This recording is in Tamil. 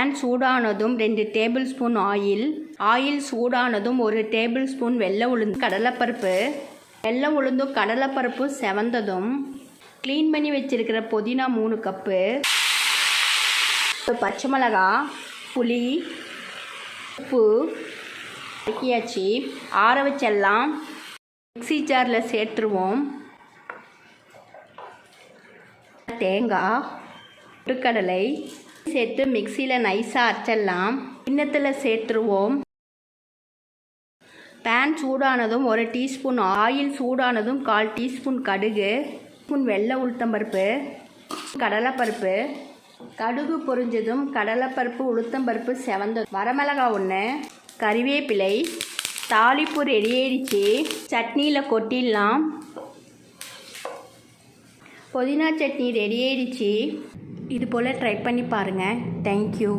பேன் சூடானதும் 2 டேபிள் ஸ்பூன் ஆயில் சூடானதும் 1 டேபிள் ஸ்பூன் வெள்ளை உளுந்து கடலைப்பருப்பு. வெள்ளை உளுந்தும் கடலைப்பருப்பு செவந்ததும் க்ளீன் பண்ணி வச்சுருக்கிற புதினா 3 கப்பு, பச்சை மிளகா, புளி, உப்பு அரைக்கியாச்சு. ஆற வச்செல்லாம் மிக்ஸி ஜாரில் சேர்த்துருவோம். தேங்காய், பொட்டுக்கடலை சேர்த்து மிக்சியில் நைஸாக அரைச்சிடலாம். கிண்ணத்தில் சேர்த்துருவோம். பேன் சூடானதும் 1 டீஸ்பூன் ஆயில் சூடானதும் 1/4 டீஸ்பூன் கடுகு, ஸ்பூன் வெள்ளை உளுத்தம்பருப்பு, கடலைப்பருப்பு. கடுகு பொரிஞ்சதும் கடலைப்பருப்பு உளுத்தம்பருப்பு செவந்ததும் வரமிளகாய் 1, கறிவேப்பிலை. தாளிப்பு ரெடி ஆயிடுச்சு. சட்னியில் கொட்டிடலாம். புதினா சட்னி ரெடி ஆயிடுச்சு. இது போல் ட்ரை பண்ணி பாருங்கள். தேங்க்யூ.